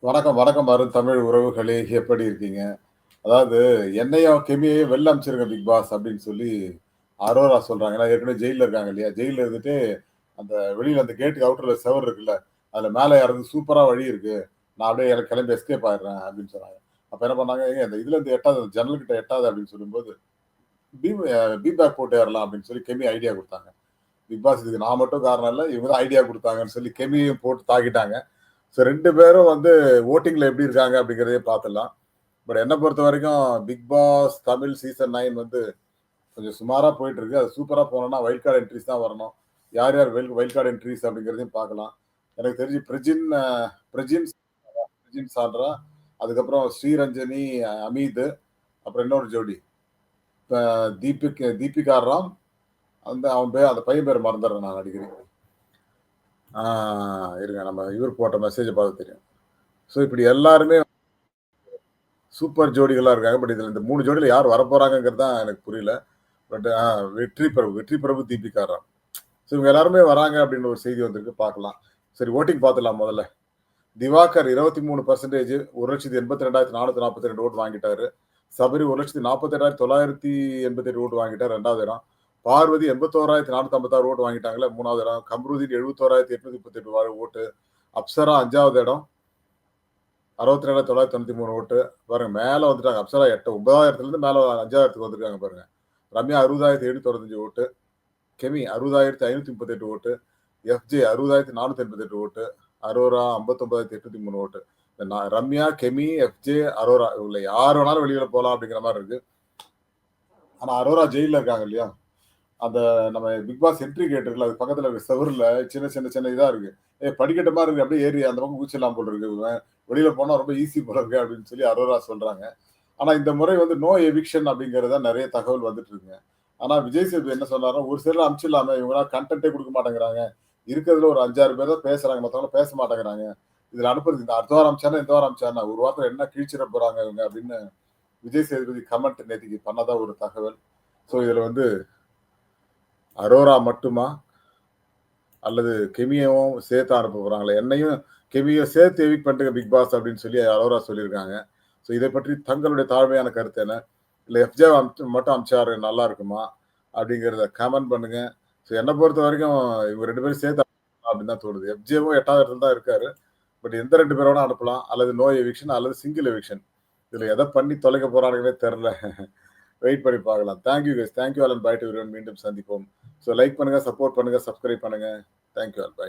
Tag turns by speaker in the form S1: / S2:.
S1: வணக்கம், வணக்கம் அருண் தமிழ் உறவுகளே! எப்படி இருக்கீங்க? அதாவது என்னையும் கெமியையும் வெளில அனுப்பிச்சிருங்க பிக் பாஸ் அப்படின்னு சொல்லி அரோரா சொல்றாங்க. ஏன்னா ஏற்கனவே ஜெயில்ல இருக்காங்க இல்லையா? ஜெயில்ல இருந்துட்டு அந்த வெளியில அந்த கேட்டுக்கு அவுட்டர்ல செவுரு இருக்குல்ல, அதுல மேல ஏறதுக்கு சூப்பரா வழி இருக்கு. நான் அப்படியே எனக்கு கிளம்பி எஸ்கேப் ஆயிடுறேன் அப்படின்னு சொன்னாங்க. அப்ப என்ன பண்ணாங்க, "ஏங்க இந்த இதுல இருந்து எட்டாத ஜன்னல் கிட்ட எட்டாத" அப்படின்னு சொல்லும்போது, பீம் பேக் போட்டு ஏறலாம் அப்படின்னு சொல்லி கெமி ஐடியா குடுத்தாங்க. பிக் பாஸ் இதுக்கு நான் மட்டும் காரணம் இல்ல. இவங்க தான் ஐடியா குடுத்தாங்கன்னு சொல்லி கெமியையும் போட்டு தாக்கிட்டாங்க. ஸோ 2 பேரும் வந்து வோட்டிங்ல எப்படி இருக்காங்க அப்படிங்கிறதையும் பார்த்துடலாம். பட் என்ன பொறுத்தவரைக்கும் பிக் பாஸ் தமிழ் சீசன் 9 வந்து கொஞ்சம் சுமாரா போயிட்டு இருக்கு. அது சூப்பரா போணும்னா வைல்ட் கார்ட் என்ட்ரீஸ் தான் வரணும். யார் யார் வைல்ட் கார்ட் என்ட்ரீஸ் அப்படிங்கிறதையும் பார்க்கலாம். எனக்கு தெரிஞ்சு பிரஜின் பிரஜின் சாண்ட்ரா, அதுக்கப்புறம் ஸ்ரீரஞ்சனி, அமீது, அப்புறம் இன்னொரு ஜோடி. தீபிகா ராம், அவன் பேர் அந்த பையன் பேர் மறந்துடுறேன் நான் அடிக்கடி. ஆ இருங்க நம்ம இவர் போட்ட மெசேஜ பார்த்தா தெரியும். ஸோ இப்படி எல்லாருமே சூப்பர் ஜோடிகளா இருக்காங்க. பட் இதுல இந்த 3 ஜோடியில யார் வரப்போறாங்கங்கிறது தான் எனக்கு புரியல. பட் வெற்றி பிரபு, தீபிகா ராம். ஸோ இவங்க எல்லாருமே வராங்க அப்படின்னு ஒரு செய்தி வந்திருக்கு பார்க்கலாம். சரி ஓட்டிங் பார்த்துடலாம் முதல்ல. திவாகர் 23% 1,82,442 ஓட்டு வாங்கிட்டாரு. சபரி 1,48,988 ஓட்டு வாங்கிட்டார் 2வது இடம். பார்வதி 81,456 ஓட்டு வாங்கிட்டாங்கல்ல 3வது இடம். கம்ருதீன் 71,838 ஓட்டு. அப்சரா 5வது இடம் 67,993 ஓட்டு. பாருங்க மேல வந்துட்டாங்க. அப்சரா 9,000த்துலருந்து மேல 5,000த்துக்கு வந்திருக்காங்க பாருங்க. ரம்யா 60,795 ஓட்டு. கெமி 60,538 ஓட்டு. எஃப்ஜே 60,488 ஓட்டு. அரோரா 59,803 ஓட்டு. ரம்யா, கெமி, எஃப்ஜே, அரோரா இவங்கள யார் வேணாலும் வெளியில போலாம் அப்படிங்கிற மாரி இருக்கு. ஆனா அரோரா ஜெயில்ல இருக்காங்க இல்லையா? அந்த நம்ம பிக் பாஸ் என்ட்ரி கேட் இருக்குல்ல, அது பக்கத்துல இருக்க செவுருல சின்ன இதா இருக்கு. படிக்கட்டு மாரி இருக்கு. அப்படியே ஏறி அந்த பக்கம் குதிச்சிடலாம் போல இருக்கு. வெளியில போனா ரொம்ப ஈஸி போல இருக்கு அப்படின்னு சொல்லி அரோரா சொல்றாங்க. ஆனா இந்த முறை வந்து நோ எவிக்ஷன் அப்படிங்கிறது தான் நெறைய தகவல் வந்துட்டு இருக்குங்க. ஆனா விஜய் சேதுபதி என்ன சொன்னாருன்னா, ஒரு சிலர் அனுப்பிச்சிடலாமே இவங்கலாம் கன்டென்ட்டே குடுக்க மாட்டேங்கிறாங்க. இருக்கிறதுல ஒரு 5, 6 பேர் தான் பேசுறாங்க. மத்தவங்க பேச மாட்டேங்கிறாங்க. இதுல அனுப்புறது இந்த அடுத்த வாரம் அனுப்பிச்சானா, இந்த வாரம் அனுப்பிச்சானா, ஒரு வாரத்துல என்ன கிழிச்சிட போறாங்க இவங்க அப்படின்னு விஜய் சேதுபதி கமெண்ட் நேத்திக்கு பண்ணதா ஒரு தகவல். ஸோ இதுல வந்து அரோரா மட்டுமா? அல்லது கெமியவும் சேர்த்து அனுப்ப போறாங்களா? என்னையும் கெமிய சேர்த்து எவிக்ட் பண்ணிட்டுங்க பிக் பாஸ் அப்படின்னு சொல்லி அரோரா சொல்லியிருக்காங்க. ஸோ இதை பற்றி தங்களுடைய தாழ்மையான கருத்து என்ன? இல்ல எஃப்ஜே மட்டும் அனுப்பிச்சாரு நல்லா இருக்குமா? அப்படிங்கிறத கமெண்ட் பண்ணுங்க. ஸோ என்ன பொறுத்த வரைக்கும் இவங்க 2 பேரும் சேர்த்து அப்படின்னு தான் தோணுது. எஃப்ஜேவும் 8வது இடத்துல தான் இருக்காரு. பட் எந்த 2 பேர் வேணா அனுப்பலாம். அல்லது நோ எவிக்ஷன் அல்லது சிங்கிள் எவிக்ஷன். இதுல எதை பண்ணி தொலைக்க போறானுங்கன்னே தெரியல. வெயிட் பண்ணி பார்க்கலாம். Thank you guys. Thank you all and bye to everyone. மீண்டும் சந்திப்போம். ஸோ லைக் பண்ணுங்க, சப்போர்ட் பண்ணுங்க, சப்ஸ்கிரைப் பண்ணுங்க. Thank you all. பை.